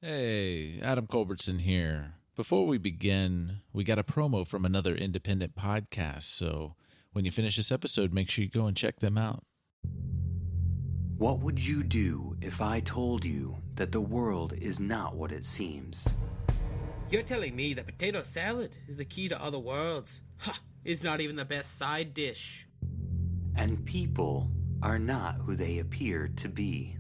Hey, Adam Culbertson here. Before we begin, we got a promo from another independent podcast, so when you finish this episode, make sure you go and check them out. What would you do if I told you that the world is not what it seems? You're telling me that potato salad is the key to other worlds? Ha! It's not even the best side dish. And people are not who they appear to be.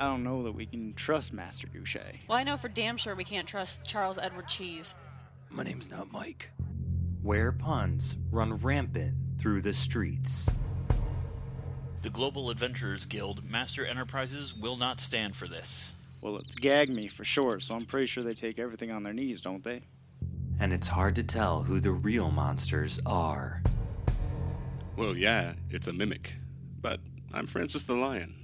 I don't know that we can trust Master Boucher. Well, I know for damn sure we can't trust Charles Edward Cheese. My name's not Mike. Where puns run rampant through the streets. The Global Adventurers Guild Master Enterprises will not stand for this. Well, it's gag me for short, so I'm pretty sure they take everything on their knees, don't they? And it's hard to tell who the real monsters are. Well, yeah, it's a mimic. But I'm Francis the Lion.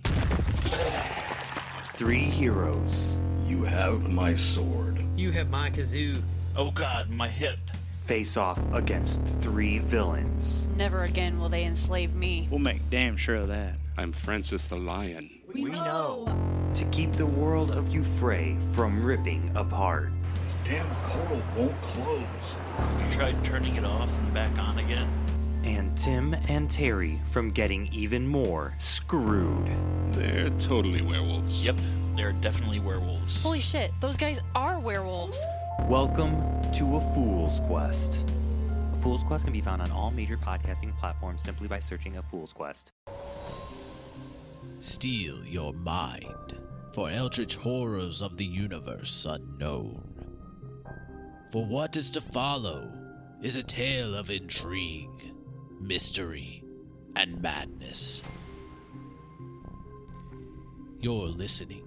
Three heroes. You have my sword. You have my kazoo. Oh god, my hip. Face off against three villains. Never again will they enslave me. We'll make damn sure of that. I'm Francis the Lion. We know. To keep the world of Euphrey from ripping apart. This damn portal won't close. Have you tried turning it off and back on again? And Tim and Terry from getting even more screwed. They're totally werewolves. Yep, they're definitely werewolves. Holy shit, those guys are werewolves. Welcome to A Fool's Quest. A Fool's Quest can be found on all major podcasting platforms simply by searching A Fool's Quest. Steel your mind for eldritch horrors of the universe unknown. For what is to follow is a tale of intrigue, mystery, and madness. You're listening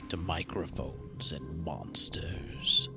to Microphones and Monsters.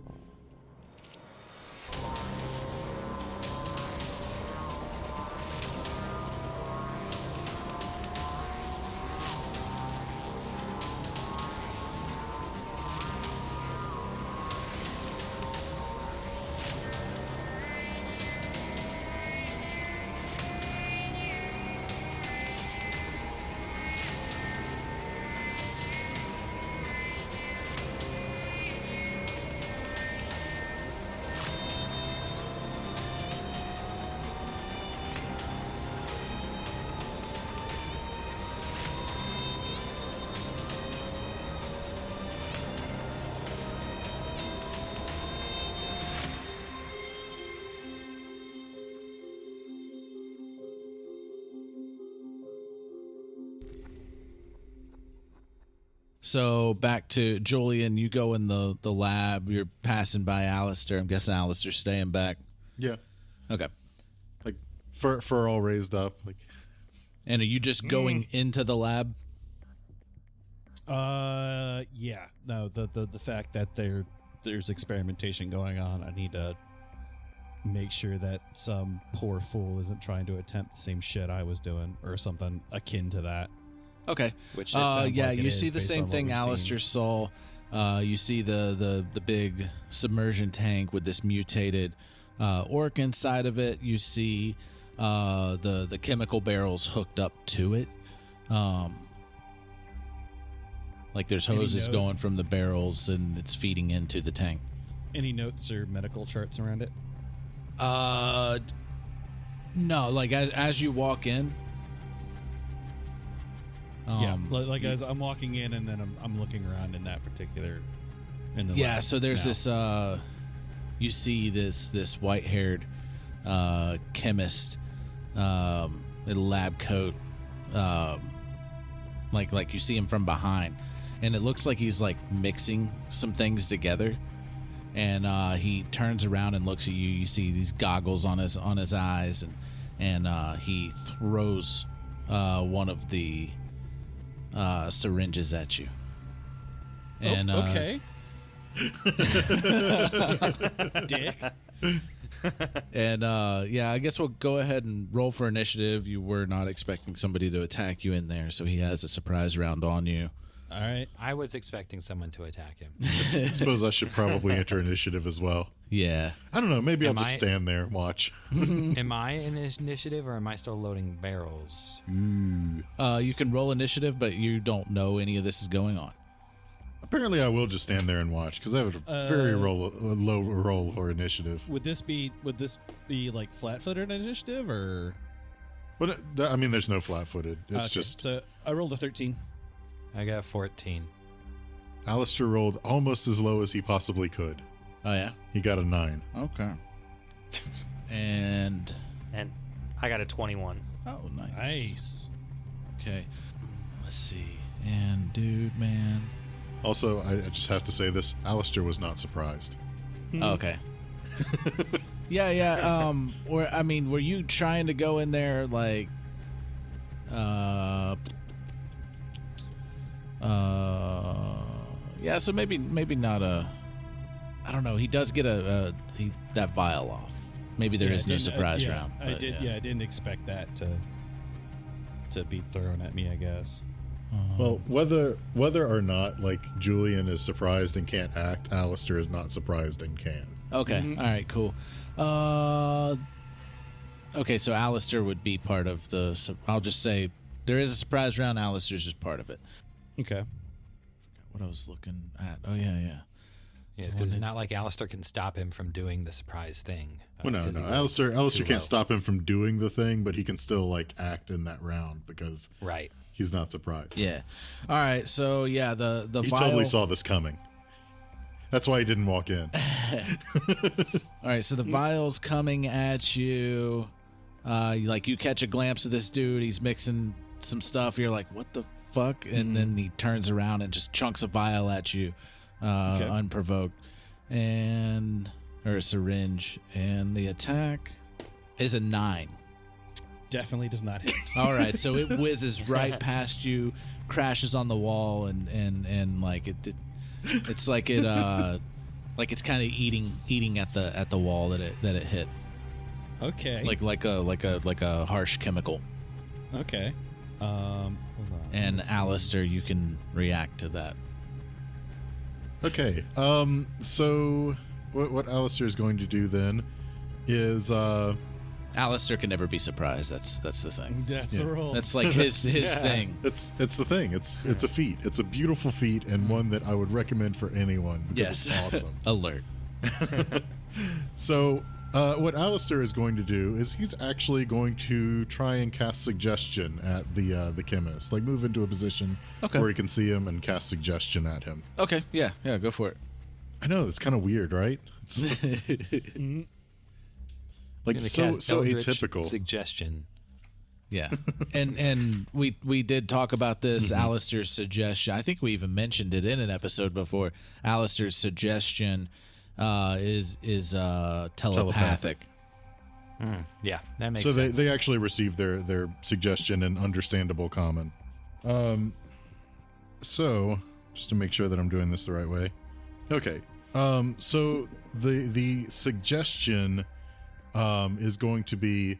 So back to Julian, you go in the lab, you're passing by Aleister. I'm guessing Aleister's staying back. Yeah. Okay. Like fur all raised up. Like. And are you just going into the lab? Yeah. No, the fact that there's experimentation going on, I need to make sure that some poor fool isn't trying to attempt the same shit I was doing or something akin to that. Okay. Which yeah, like you see the same thing Aleister saw. You see the big submersion tank with this mutated orc inside of it. You see the chemical barrels hooked up to it. Like there's hoses going from the barrels and it's feeding into the tank. Any notes or medical charts around it? No, like as you walk in. As I'm walking in and then I'm looking around in that particular. Yeah, so there's this. You see this white-haired chemist in a lab coat. Like you see him from behind, and it looks like he's like mixing some things together. And he turns around and looks at you. You see these goggles on his eyes, and he throws one of the syringes at you. And okay. Dick. And I guess we'll go ahead and roll for initiative. You were not expecting somebody to attack you in there, so he has a surprise round on you. All right. I was expecting someone to attack him. I suppose I should probably enter initiative as well. Yeah. I don't know. Maybe I'll just stand there and watch. Am I in initiative, or am I still loading barrels? You can roll initiative, but you don't know any of this is going on. Apparently, I will just stand there and watch because I have a very low roll for initiative. Would this be like flat-footed initiative or? But I mean, there's no flat-footed. It's Okay, just. So I rolled a 13. I got 14. Aleister rolled almost as low as he possibly could. Oh yeah. He got a 9. Okay. And I got a 21. oh, nice. Nice. Okay. Let's see. And dude, man. Also, I just have to say this: Aleister was not surprised. Oh, okay. Yeah. Were you trying to go in there like, yeah? So maybe not a. I don't know. He does get that vial off. Maybe there is no surprise round. I didn't expect that to be thrown at me, I guess. Well, whether or not like Julian is surprised and can't act, Aleister is not surprised and can. Okay. All right. Cool. Okay. So Aleister would be part of the. I'll just say there is a surprise round. Aleister's just part of it. Okay. What I was looking at. Oh yeah. Yeah, because it's not like Aleister can stop him from doing the surprise thing. Well, no. Aleister can't stop him from doing the thing, but he can still like act in that round because he's not surprised. Yeah. All right. So yeah, the he vial... totally saw this coming. That's why he didn't walk in. All right. So the vial's coming at you. You catch a glimpse of this dude. He's mixing some stuff. You're like, what the fuck? And then he turns around and just chunks a vial at you. Unprovoked, or a syringe, and the attack is a 9. Definitely does not hit. All right, so it whizzes right past you, crashes on the wall, and like it's like it like it's kind of eating at the wall that it hit. Okay. Like a harsh chemical. Okay. Hold on. And Aleister, you can react to that. Okay, so what Aleister is going to do then is Aleister can never be surprised. That's the thing. That's the rule. That's like his thing. It's the thing. It's a feat. It's a beautiful feat and one that I would recommend for anyone because it's awesome. Alert. So what Aleister is going to do is he's actually going to try and cast suggestion at the chemist, like move into a position where he can see him and cast suggestion at him. Okay, yeah, go for it. I know it's kind of weird, right? It's like so atypical. Suggestion. Yeah, and we did talk about this. Aleister's suggestion. I think we even mentioned it in an episode before. Aleister's suggestion is telepathic. Yeah, that makes sense. So they actually receive their suggestion in understandable common. So just to make sure that I'm doing this the right way. Okay. So the suggestion is going to be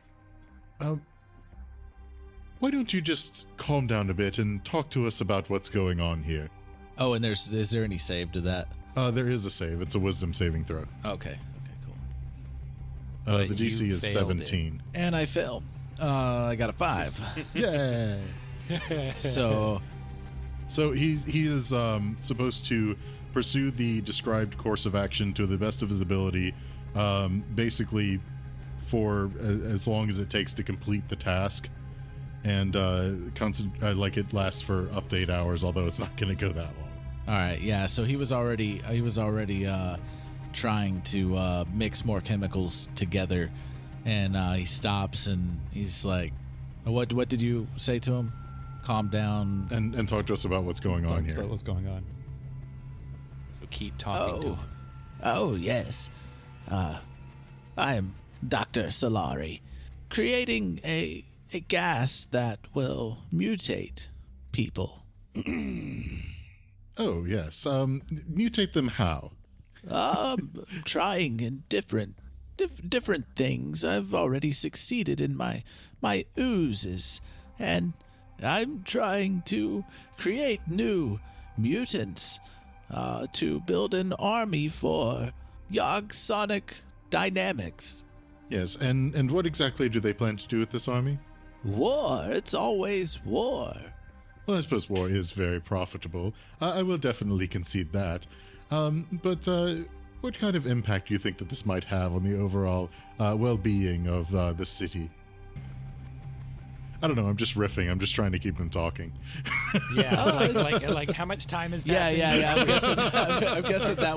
why don't you just calm down a bit and talk to us about what's going on here? Oh, and is there any save to that? There is a save. It's a wisdom saving throw. Okay, cool. The DC is 17. And I fail. I got a 5. Yay! So he is supposed to pursue the described course of action to the best of his ability, basically for as long as it takes to complete the task, and like it lasts for up to 8 hours, although it's not going to go that long. All right, yeah. So he was already trying to mix more chemicals together, and he stops and he's like, "What did you say to him? Calm down and talk to us about what's going on here. What's going on? So keep talking to him. Oh yes, I'm Dr. Solari, creating a gas that will mutate people." Oh, yes. Mutate them how? Trying in different things. I've already succeeded in my oozes, and I'm trying to create new mutants to build an army for Yogg Sonic Dynamics. Yes, and what exactly do they plan to do with this army? War. It's always war. Well, I suppose war is very profitable. I will definitely concede that. But what kind of impact do you think that this might have on the overall well-being of the city? I don't know. I'm just riffing. I'm just trying to keep him talking. Yeah, like how much time is passing? Yeah. I'm guessing that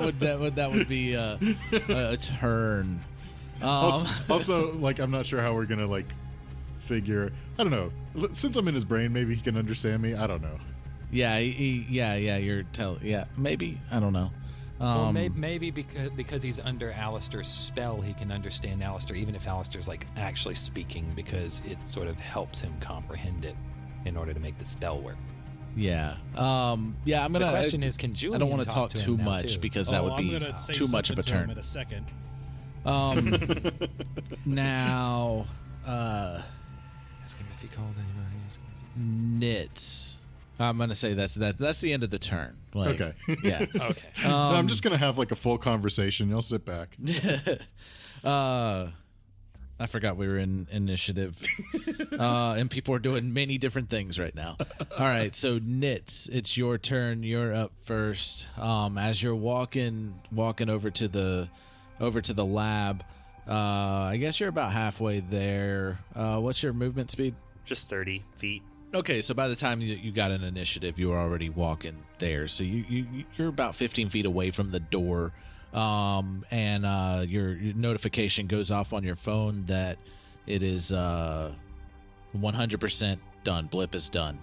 would be a turn. Also, like, I'm not sure how we're gonna like figure. I don't know. Since I'm in his brain, maybe he can understand me. I don't know. Yeah, maybe. I don't know. Well, maybe because he's under Aleister's spell, he can understand Aleister, even if Aleister's like actually speaking, because it sort of helps him comprehend it in order to make the spell work. Yeah. I'm gonna. The question is, can Julian? I don't want to talk to too him now, much too? because that would be too much of a turn. In a second. Now, ask him if he called anybody. Nits. I'm gonna say that's the end of the turn. Like, okay. Yeah. Okay. No, I'm just gonna have like a full conversation. You'll sit back. I forgot we were in initiative, and people are doing many different things right now. All right, so Nits, it's your turn. You're up first. As you're walking over to the lab, I guess you're about halfway there. What's your movement speed? Just 30 feet. Okay, so by the time you got an initiative, you were already walking there. So you're about 15 feet away from the door, and your notification goes off on your phone that it is 100% done. Blip is done.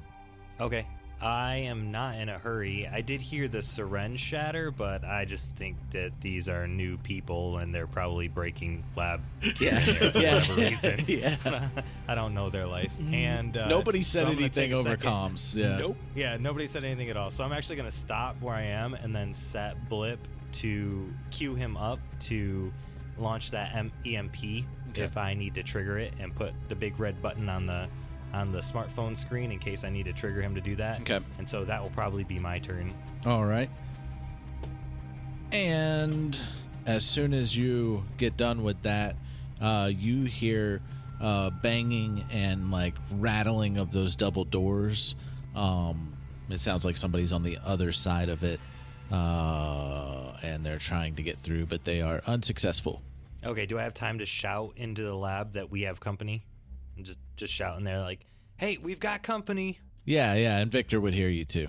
Okay. I am not in a hurry. I did hear the syringe shatter, but I just think that these are new people and they're probably breaking lab gear for whatever reason. Yeah. I don't know their life. And nobody said so anything over comms. Yeah. Nope. Yeah, nobody said anything at all. So I'm actually going to stop where I am and then set Blip to cue him up to launch that EMP if I need to trigger it, and put the big red button on the smartphone screen in case I need to trigger him to do that. Okay. And so that will probably be my turn. All right. And as soon as you get done with that, you hear banging and like rattling of those double doors. It sounds like somebody's on the other side of it, and they're trying to get through, but they are unsuccessful. Okay, do I have time to shout into the lab that we have company? And just shout in there like, hey, we've got company. Yeah, and Victor would hear you too.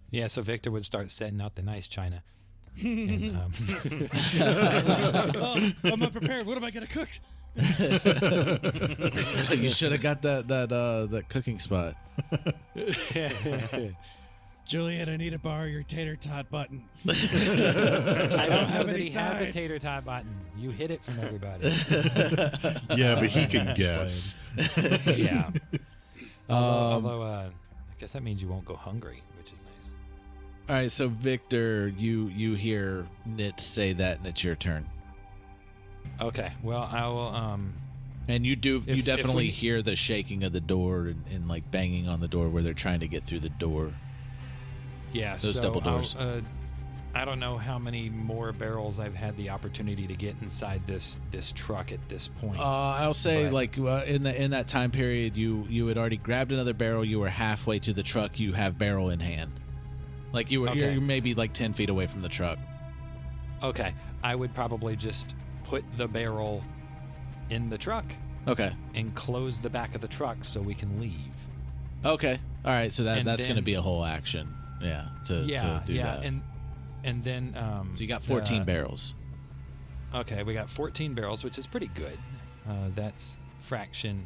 Yeah, so Victor would start setting out the nice china. And, I'm unprepared. What am I gonna cook? You should have got that cooking spot. Julian, I need to borrow your tater tot button. I don't know that he sides. has a tater tot button. You hid it from everybody. Yeah, but he can guess. Yeah. Although I guess that means you won't go hungry, which is nice. All right, so Victor, you hear Nit say that, and it's your turn. Okay. Well, I will. And you definitely we- hear the shaking of the door and like banging on the door where they're trying to get through the door. Yeah, those so double doors. I don't know how many more barrels I've had the opportunity to get inside this truck at this point. I'll say in that time period, you had already grabbed another barrel. You were halfway to the truck. You have barrel in hand. Like you're maybe like 10 feet away from the truck. Okay, I would probably just put the barrel in the truck. Okay. And close the back of the truck so we can leave. Okay. All right. So that's going to then- be a whole action. Yeah. To do that. And then so you got 14 barrels. Okay, we got 14 barrels, which is pretty good. That's fraction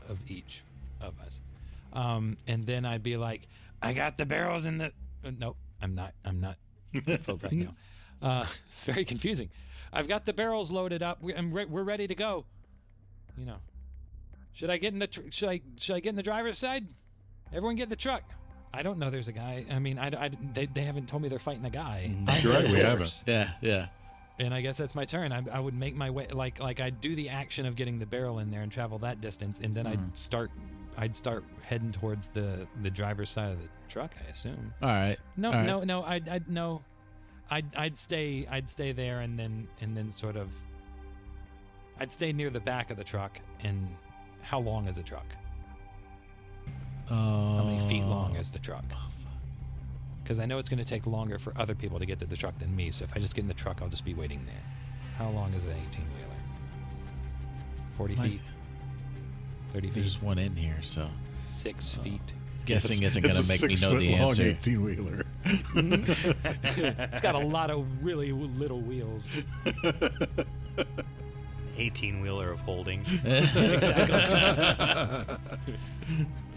of each of us. And then I'd be like, I got the barrels in the. Nope, I'm not folk right now. It's very confusing. I've got the barrels loaded up. We're ready to go. You know, should I get in the should I get in the driver's side? Everyone get in the truck. I don't know. There's a guy. I mean, they haven't told me they're fighting a guy. You're right. We haven't. Yeah. And I guess that's my turn. I would make my way, like I'd do the action of getting the barrel in there and travel that distance, and then I'd start heading towards the driver's side of the truck, I assume. All right. No. I'd stay there, and then sort of I'd stay near the back of the truck. And how long is a truck? How many feet long is the truck? Because I know it's going to take longer for other people to get to the truck than me, so if I just get in the truck, I'll just be waiting there. How long is an 18-wheeler? 40 feet? 30 feet? There's one in here, so 6 feet. Guessing isn't going to make me know the answer. 18-wheeler. It's got a lot of really little wheels. 18-wheeler of holding. Exactly.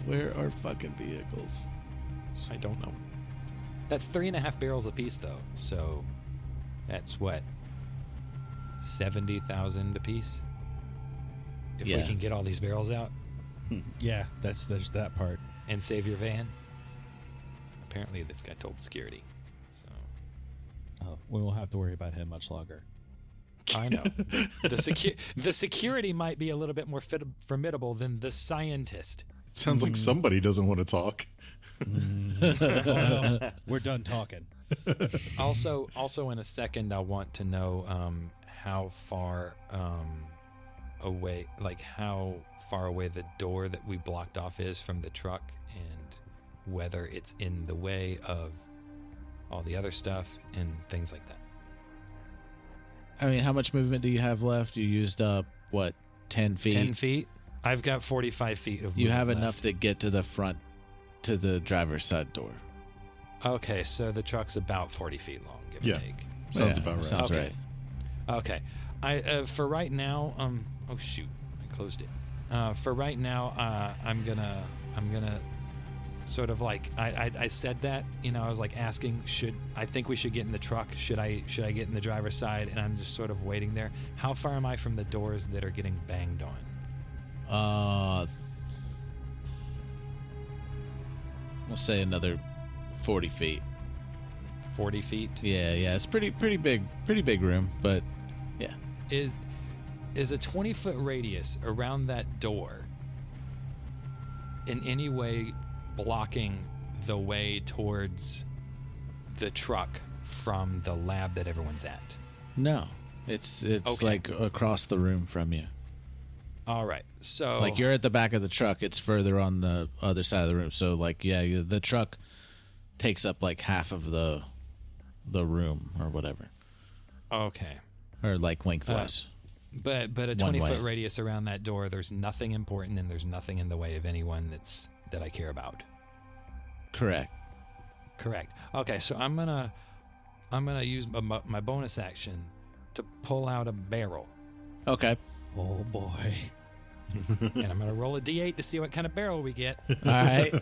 Where are fucking vehicles? I don't know. That's 3.5 barrels apiece, though. So that's what, 70,000 apiece. If we can get all these barrels out. Yeah, there's that part. And save your van. Apparently, this guy told security. So. Oh, we won't have to worry about him much longer. I know. The security might be a little bit more formidable than the scientist. Sounds like somebody doesn't want to talk. Well, we're done talking. Also, in a second, I want to know how far away, how far away the door that we blocked off is from the truck, and whether it's in the way of all the other stuff and things like that. I mean, how much movement do you have left? You used up, 10 feet? 10 feet? I've got 45 feet of movement. You have left. enough to get to the front, to the driver's side door. Okay, so the truck's about 40 feet long, give or take. Sounds about right. Sounds okay. right. Okay. I for right now, oh shoot, I closed it. For right now, I'm gonna sort of I said that, I was asking, I think we should get in the truck? Should I get in the driver's side? And I'm just sort of waiting there. How far am I from the doors that are getting banged on? We'll say another 40 feet. 40 feet? Yeah, it's pretty big room, but yeah. Is a 20-foot radius around that door in any way blocking the way towards the truck from the lab that everyone's at? No. It's Okay. Across the room from you. All right. So you're at the back of the truck, it's further on the other side of the room. So the truck takes up half of the room or whatever. Okay. Or lengthwise. But a 20-foot radius around that door, there's nothing important and there's nothing in the way of anyone that I care about. Correct. Okay, so I'm gonna use my bonus action to pull out a barrel. Okay. Oh boy. And I'm gonna roll a d8 to see what kind of barrel we get. All right.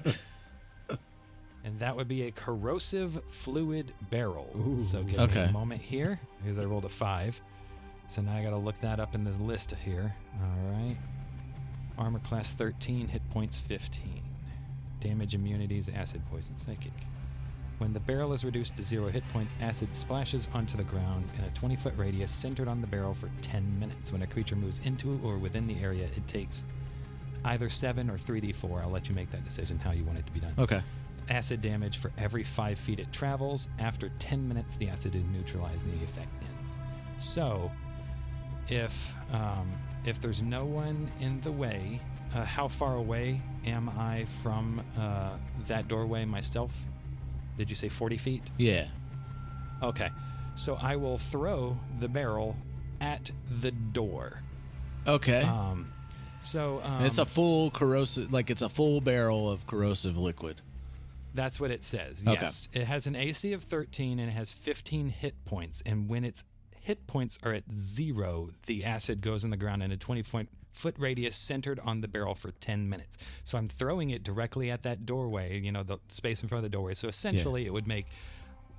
And that would be a corrosive fluid barrel. Ooh. So give me a moment here, because I rolled a 5. So now I got to look that up in the list here. All right. Armor class 13, hit points 15. Damage, immunities, acid, poison, psychic. When the barrel is reduced to 0 hit points, acid splashes onto the ground in a 20-foot radius centered on the barrel for 10 minutes. When a creature moves into or within the area, it takes either 7 or 3d4. I'll let you make that decision how you want it to be done. Okay. Acid damage for every 5 feet it travels. After 10 minutes, the acid is neutralized and the effect ends. So, if there's no one in the way, how far away am I from that doorway myself? Did you say 40 feet? Yeah. Okay. So I will throw the barrel at the door. Okay. So and it's a full corrosive, it's a full barrel of corrosive liquid. That's what it says. Okay. Yes. It has an AC of 13 and it has 15 hit points. And when its hit points are at 0, the acid goes in the ground in a 20-foot radius centered on the barrel for 10 minutes. So I'm throwing it directly at that doorway, the space in front of the doorway. So essentially it would make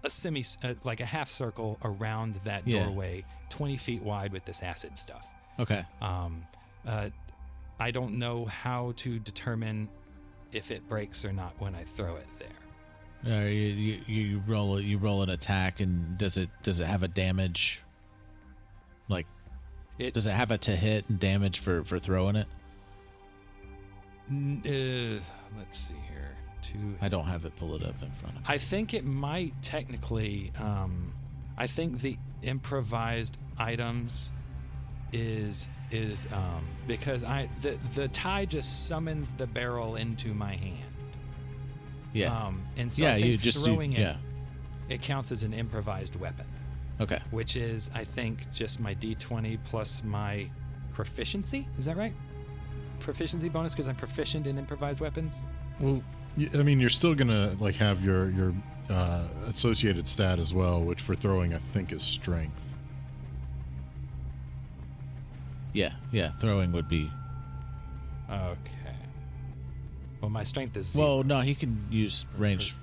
a a half circle around that doorway, 20 feet wide with this acid stuff. Okay. I don't know how to determine if it breaks or not when I throw it there. You roll an attack, and does it have a damage? Does it have a to hit and damage for throwing it? Let's see here. I don't have it pulled up in front of me. I think it might technically. I think the improvised items is because the tie just summons the barrel into my hand. Yeah. And so I think you just throwing do. it, it counts as an improvised weapon. Okay. Which is, I think, just my D20 plus my proficiency. Is that right? Proficiency bonus because I'm proficient in improvised weapons. Well, I mean, you're still gonna like have your associated stat as well, which for throwing I think is strength. Yeah. Throwing would be. Okay. Well, my strength is. Well, no, he can use range.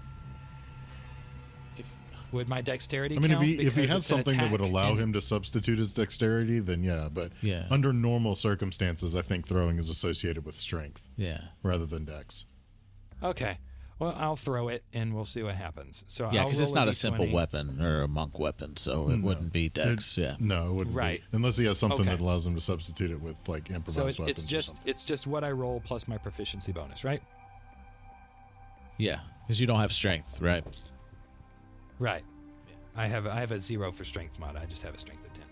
Would my dexterity? I mean, count if he because has it's an something that would attack allow and him to it's- substitute his dexterity, then yeah. But under normal circumstances, I think throwing is associated with strength. Yeah. Rather than dex. Okay. Well, I'll throw it and we'll see what happens. So Yeah, I'll because it's roll not a D20. simple weapon or a monk weapon, so it wouldn't be dex. No, it wouldn't Right. be. Unless he has something Okay. that allows him to substitute it with like improvised So weapons. it's just what I roll plus my proficiency bonus, right? Yeah, because you don't have strength, right? Right. I have a 0 for strength mod. I just have a strength of 10.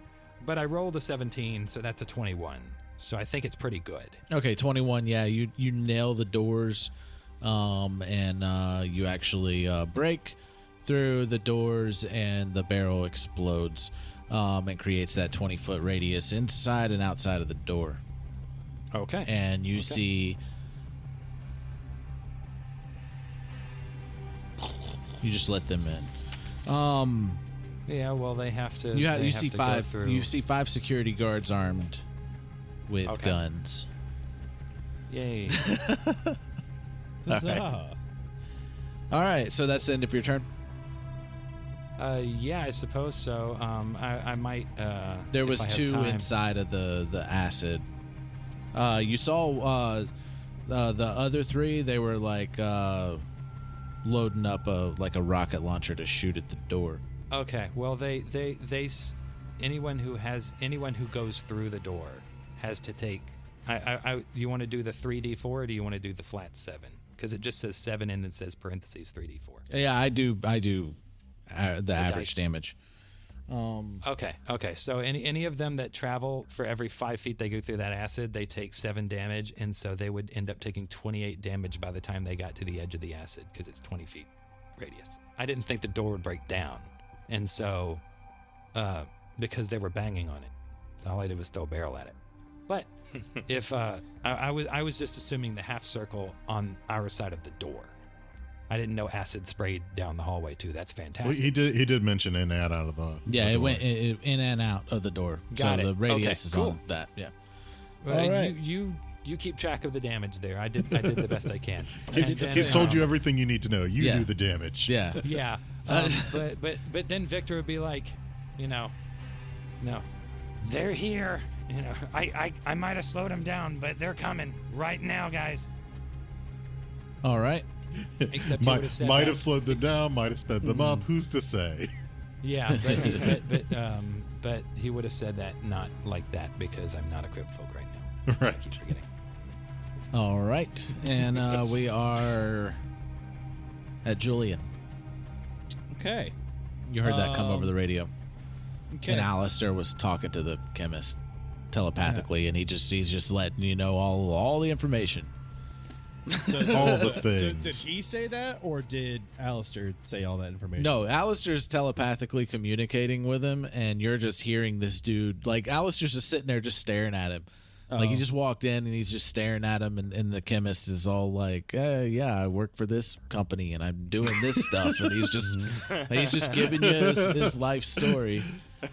But I rolled a 17, so that's a 21. So I think it's pretty good. Okay, 21. Yeah, you nail the doors, and you actually break through the doors, and the barrel explodes, and creates that 20-foot radius inside and outside of the door. Okay. And you see. You just let them in. Yeah, well, they have to. You see five. You see 5 security guards armed with guns. Yay! Huzzah. All right, so that's the end of your turn. Yeah, I suppose so. I might. There if was I have 2 time. inside of the acid. You saw the other 3. They were like loading up a rocket launcher to shoot at the door. Okay. Well, anyone who goes through the door has to take. You want to do the 3d4 or do you want to do the flat 7? Because it just says 7 and it says parentheses 3d4. Yeah, I do the average dice. damage. Okay. So any of them that travel for every 5 feet they go through that acid, they take 7 damage, and so they would end up taking 28 damage by the time they got to the edge of the acid because it's 20 feet radius. I didn't think the door would break down, and so because they were banging on it, so all I did was throw a barrel at it. But if I was just assuming the half circle on our side of the door. I didn't know acid sprayed down the hallway too. That's fantastic. Well, he did mention in and out of the. Yeah, the it door. went in and out of the door. Got so it. the radius Okay, is cool. on that. Yeah. Well, All right. You keep track of the damage there. I did the best I can. He's And then, told you everything you need to know. You Yeah. do the damage. Yeah. Yeah, but then Victor would be like, no, they're here. I might have slowed them down, but they're coming right now, guys. All right. Except he would have said might that. have slowed them down, might have sped them up. Who's to say? Yeah, but he would have said that not like that because I'm not a crypt folk right now. Right. I keep forgetting. All right, and we are at Julian. Okay. You heard that come over the radio. Okay. And Aleister was talking to the chemist telepathically, and he's just letting you know all the information. So, All the so things. did he say that, or did Aleister say all that information? No, Aleister's telepathically communicating with him, and you're just hearing this dude. Like, Aleister's just sitting there just staring at him. Like, he just walked in, and he's just staring at him, and the chemist is all like, yeah, I work for this company, and I'm doing this stuff. And he's just giving you his life story.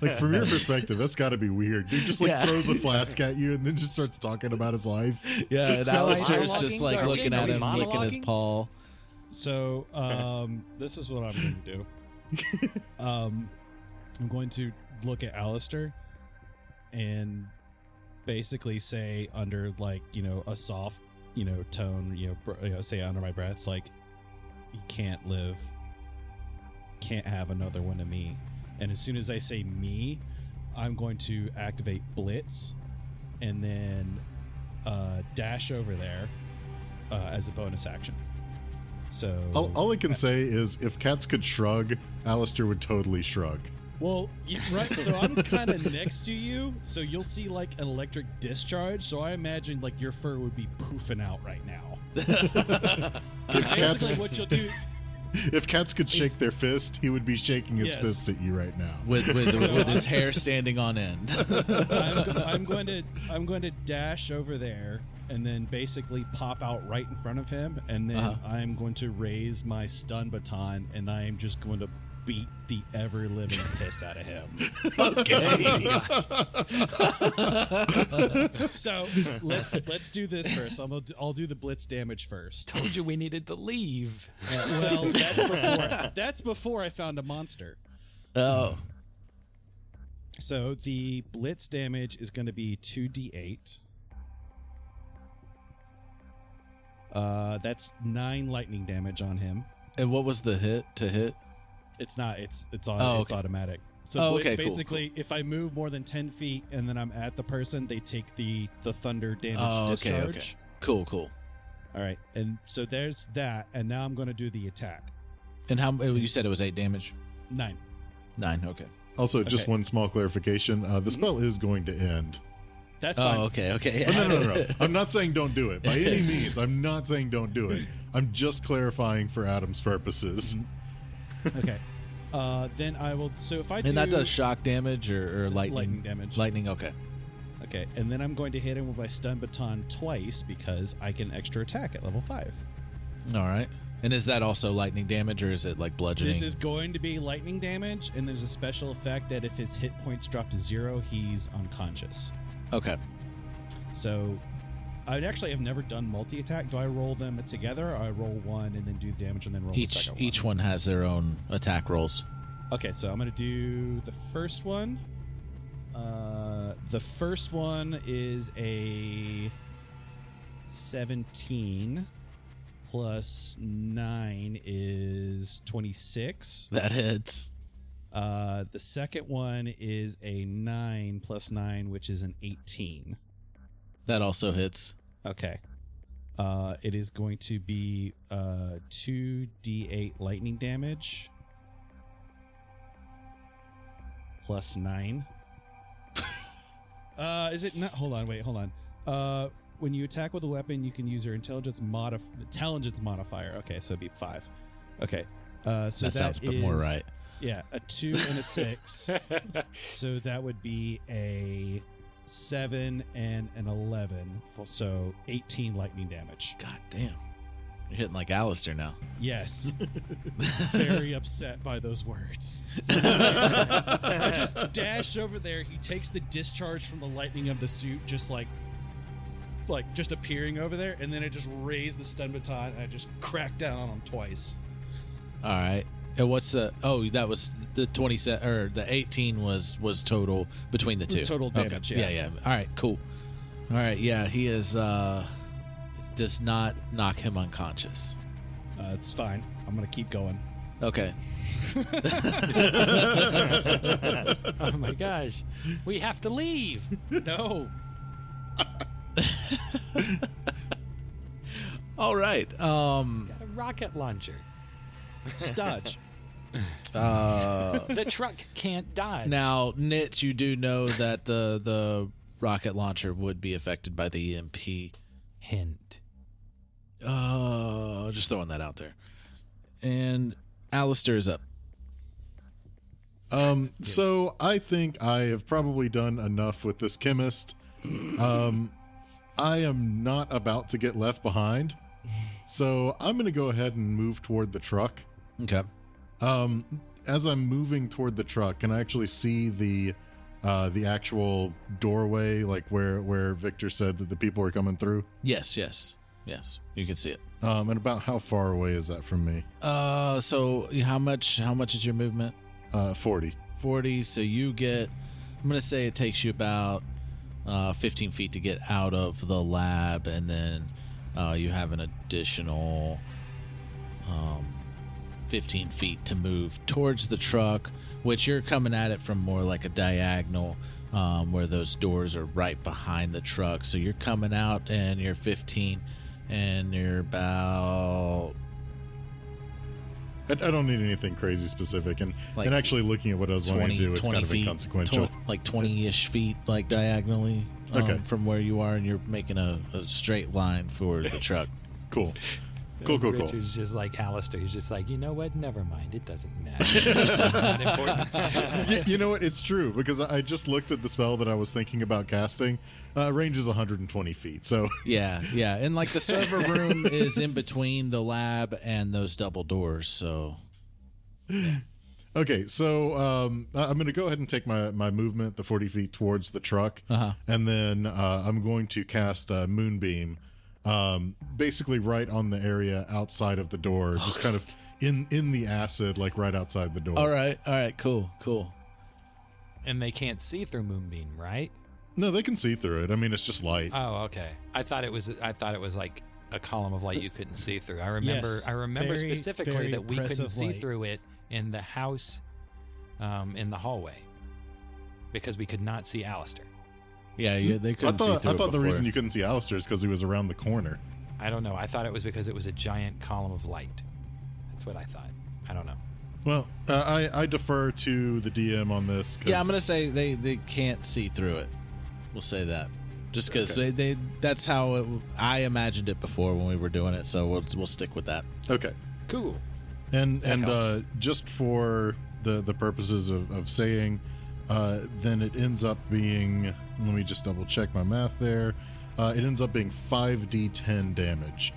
Like, from your perspective, that's got to be weird. Dude just throws a flask at you and then just starts talking about his life. Yeah, and So Aleister's just like monologuing? looking at Are we him, licking his monologuing? paw. So, this is what I'm going to do. I'm going to look at Aleister and basically say under a soft, tone, say under my breath, it's like, you can't have another one of me. And as soon as I say me, I'm going to activate Blitz and then dash over there as a bonus action. So All I can say is if cats could shrug, Aleister would totally shrug. Well, right. So I'm kind of next to you, so you'll see like an electric discharge. So I imagine like your fur would be poofing out right now. Basically, what you'll do. If cats could shake their fist, he would be shaking his Yes. fist at you right now. with his hair standing on end. I'm going to dash over there and then basically pop out right in front of him, and then I'm going to raise my stun baton, and I am just going to beat the ever living piss out of him. Okay. So let's do this first. I'll do the blitz damage first. Told you we needed to leave. Well, that's before I found a monster. Oh. So the blitz damage is going to be 2d8. That's 9 lightning damage on him. And what was the hit to hit? It's not. It's okay. automatic. So blitz okay, cool, basically, cool. if I move more than 10 feet and then I'm at the person, they take the thunder damage discharge. Okay. Cool. All right, and so there's that, and now I'm going to do the attack. And how you said it was 8 damage? 9. 9. Okay. Also, just Okay. one small clarification: the spell is going to end. That's fine. Oh, okay. But no. I'm not saying don't do it by any means. I'm not saying don't do it. I'm just clarifying for Adam's purposes. Okay. Then I will. So if I do, And that does shock damage or lightning? Lightning damage. Lightning, okay. Okay, and then I'm going to hit him with my stun baton twice because I can extra attack at level 5. All right. And is that also lightning damage, or is it like bludgeoning? This is going to be lightning damage, and there's a special effect that if his hit points drop to 0, he's unconscious. Okay. So I actually have never done multi-attack. Do I roll them together, or I roll one and then do damage and then roll the second one? Each one has their own attack rolls. Okay, so I'm going to do the first one. The first one is a 17 plus 9 is 26. That hits. The second one is a 9 plus 9, which is an 18. That also hits. Okay. It is going to be 2d8 lightning damage plus 9. Is it not? Hold on. When you attack with a weapon, you can use your intelligence modifier. Okay, so it'd be 5. Okay. So that sounds a bit more right. Yeah, a 2 and a 6. So that would be a 7 and an 11. So 18 lightning damage. God damn. You're hitting like Aleister now. Yes. Very upset by those words. I just dash over there. He takes the discharge from the lightning of the suit, just like just appearing over there, and then I just raise the stun baton and I just crack down on him twice. All right. And what's the? Oh, that was the 27 or the 18 was total between the two. Total damage. Okay. Yeah. All right. Cool. All right. Yeah. He is. Does not knock him unconscious. It's fine. I'm gonna keep going. Okay. Oh my gosh. We have to leave. No. All right. Got a rocket launcher. Stodge. The truck can't dodge. Now, Nitz, you do know that the rocket launcher would be affected by the EMP. Hint. Just throwing that out there. And Aleister is up. So I think I have probably done enough with this chemist. I am not about to get left behind, so I'm going to go ahead and move toward the truck. Okay. As I'm moving toward the truck, can I actually see the actual doorway, like where Victor said that the people are coming through? Yes. You can see it. And about how far away is that from me? So how much is your movement? 40. 40. So you get. I'm gonna say it takes you about 15 feet to get out of the lab, and then you have an additional 15 feet to move towards the truck, which you're coming at it from more like a diagonal, where those doors are right behind the truck. So you're coming out and you're 15, and you're about I don't need anything crazy specific, and actually looking at what I was wanting to do, it's kind of inconsequential. 20-ish feet, like diagonally from where you are, and you're making a straight line for the truck. Cool. Richard's just like Aleister. He's just like, you know what? Never mind. It doesn't matter. It's not important. You know what? It's true, because I just looked at the spell that I was thinking about casting. Range is 120 feet, so... Yeah. And, like, the server room is in between the lab and those double doors, so... Yeah. Okay, so I'm going to go ahead and take my movement, the 40 feet, towards the truck, and then I'm going to cast Moonbeam, basically right on the area outside of the door, just kind of in the acid, like right outside the door. All right, cool. And they can't see through Moonbeam, right? No, they can see through it. I mean, it's just light. Oh, okay. I thought it was like a column of light you couldn't see through. I remember very, specifically very that we couldn't see light. through it in the house, in the hallway, because we could not see Aleister. Yeah, they couldn't see through it I thought the before. reason you couldn't see Aleister is because he was around the corner. I don't know. I thought it was because it was a giant column of light. That's what I thought. I don't know. Well, I defer to the DM on this. Yeah, I'm going to say they can't see through it. We'll say that. Just because that's how I imagined it before when we were doing it, so we'll stick with that. Okay. Cool. And just for the purposes of saying, then it ends up being, let me just double check my math there, it ends up being 5d10 damage,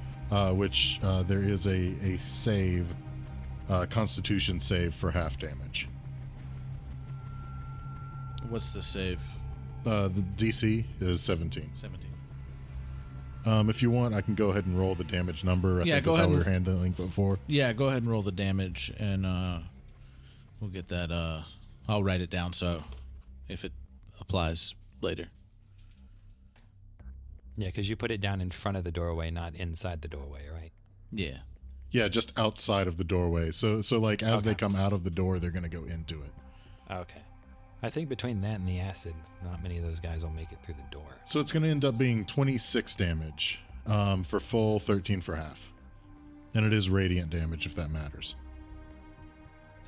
which there is a save, Constitution save for half damage. What's the save? The DC is 17. 17. If you want, I can go ahead and roll the damage number. I think that's how we were handling before. Yeah, go ahead and roll the damage, and we'll get that. I'll write it down so if it applies later. Yeah, because you put it down in front of the doorway, not inside the doorway, right? Yeah. Yeah, just outside of the doorway. So like as they come out of the door, they're going to go into it. Okay. I think between that and the acid, not many of those guys will make it through the door. So it's going to end up being 26 damage for full, 13 for half. And it is radiant damage, if that matters.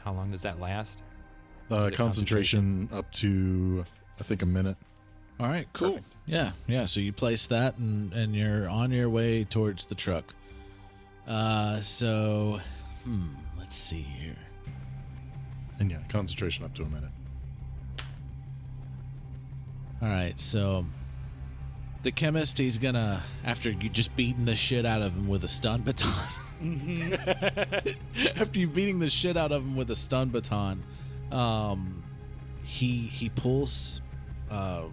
How long does that last? Concentration up to, I think, a minute. All right, cool. Perfect. Yeah. So you place that, and you're on your way towards the truck. Let's see here. And yeah, concentration up to a minute. All right, so the chemist, he's gonna, after you just beating the shit out of him with a stun baton. After you beating the shit out of him with a stun baton, he pulls a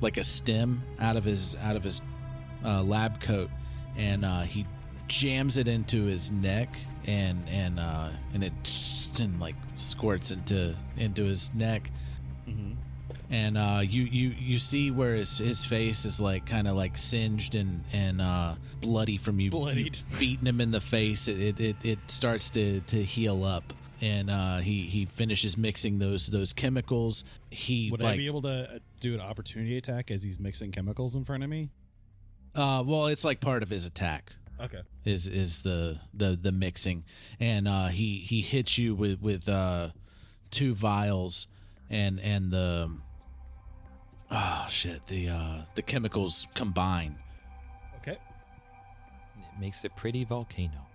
like a stem out of his lab coat, and he jams it into his neck, and it like squirts into his neck. Mm-hmm. And you see where his face is like kind of like singed and bloody from you beating him in the face. It starts to heal up, and he finishes mixing those chemicals. Would I be able to do an opportunity attack as he's mixing chemicals in front of me? Well, it's like part of his attack. Okay. Is the mixing, and he hits you with 2 vials, and the the chemicals combine. Okay. It makes a pretty volcano.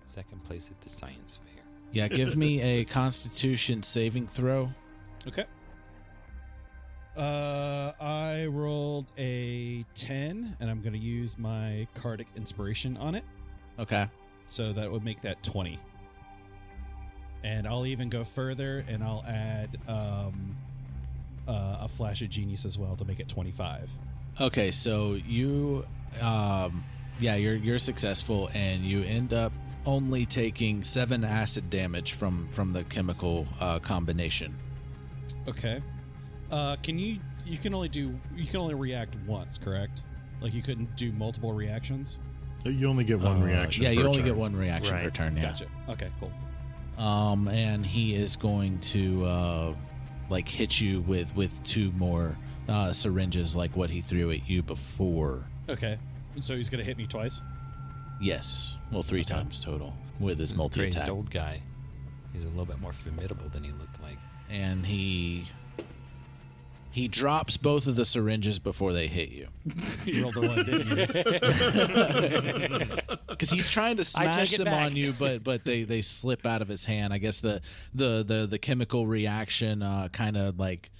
Second place at the science fair. Yeah, give me a Constitution saving throw. Okay. I rolled a 10, and I'm going to use my Cardic Inspiration on it. Okay. So that would make that 20. And I'll even go further, and I'll add a Flash of Genius as well to make it 25. Okay, so you, you're successful, and you end up only taking 7 acid damage from the chemical combination. Okay. You can only react once, correct? Like you couldn't do multiple reactions? You only get one reaction. Yeah, you only turn. get one reaction per turn. Yeah. Gotcha. Okay, cool. And he is going to hit you with 2 more syringes, like what he threw at you before. Okay. So he's gonna hit me twice. Yes. Well, 3 times total with his This multi-attack. crazy old guy. He's a little bit more formidable than he looked like. And he drops both of the syringes before they hit you. You rolled the one, didn't you? Because he's trying to smash them back. on you, but they slip out of his hand. I guess the chemical reaction kind of like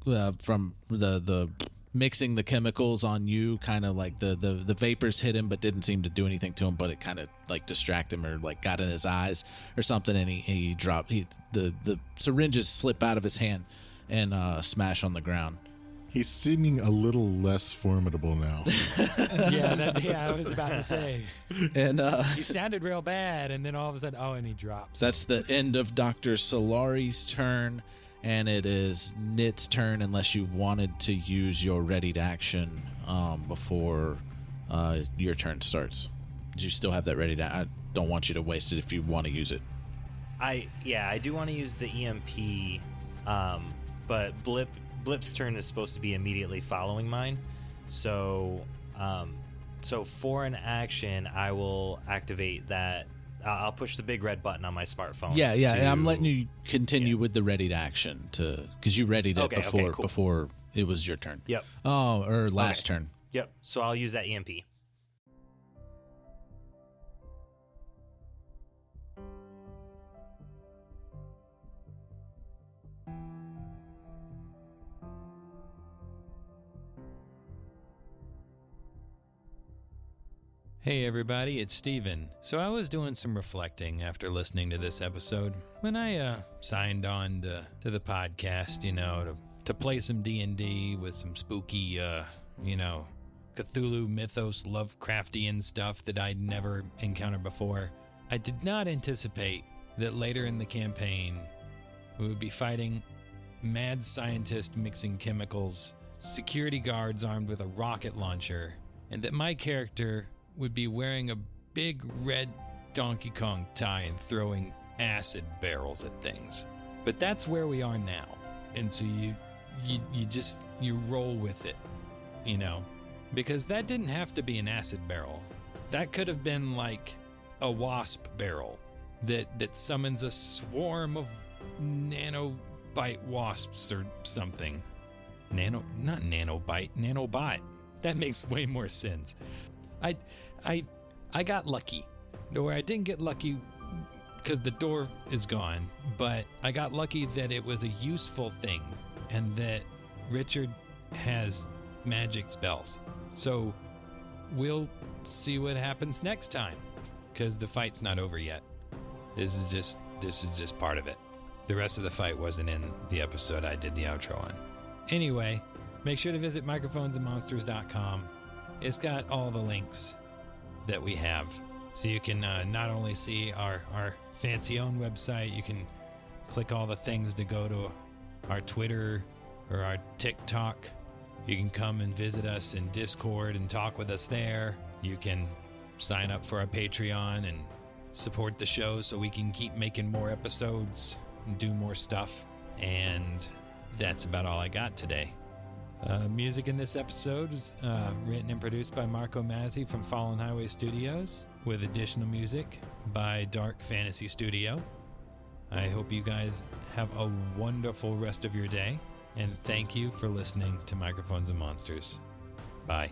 from the mixing the chemicals on you, kind of like the vapors hit him but didn't seem to do anything to him, but it kind of like distracted him or like got in his eyes or something, and he dropped the syringes slip out of his hand and smash on the ground. He's seeming a little less formidable now. I was about to say. And He sounded real bad, and then all of a sudden, and he drops. that's the end of Dr. Solari's turn, and it is Knit's turn unless you wanted to use your ready to action before your turn starts. Do you still have that ready to? I don't want you to waste it if you want to use it. I do want to use the EMP, but Blip's turn is supposed to be immediately following mine. So for an action, I will activate that. I'll push the big red button on my smartphone. Yeah. I'm letting you continue with the ready to action because you readied it before it was your turn. Yep. Oh, or last turn. Yep. So I'll use that EMP. Hey everybody, it's Steven. So I was doing some reflecting after listening to this episode. When I signed on to the podcast, to play some D&D with some spooky, Cthulhu mythos, Lovecraftian stuff that I'd never encountered before, I did not anticipate that later in the campaign we would be fighting mad scientist mixing chemicals, security guards armed with a rocket launcher, and that my character would be wearing a big red Donkey Kong tie and throwing acid barrels at things. But that's where we are now. And so you roll with it, because that didn't have to be an acid barrel. That could have been like a wasp barrel that summons a swarm of nanobite wasps or something. Not nanobite, nanobot. That makes way more sense. I got lucky. Or I didn't get lucky because the door is gone, but I got lucky that it was a useful thing and that Richard has magic spells. So we'll see what happens next time, because the fight's not over yet. This is just part of it. The rest of the fight wasn't in the episode I did the outro on. Anyway, make sure to visit microphonesandmonsters.com. It's got all the links that we have. So you can not only see our fancy own website, you can click all the things to go to our Twitter or our TikTok. You can come and visit us in Discord and talk with us there. You can sign up for our Patreon and support the show so we can keep making more episodes and do more stuff. And that's about all I got today. Music in this episode is written and produced by Marco Mazzei from Fallen Highway Studios, with additional music by Dark Fantasy Studio. I hope you guys have a wonderful rest of your day, and thank you for listening to Microphones and Monsters. Bye.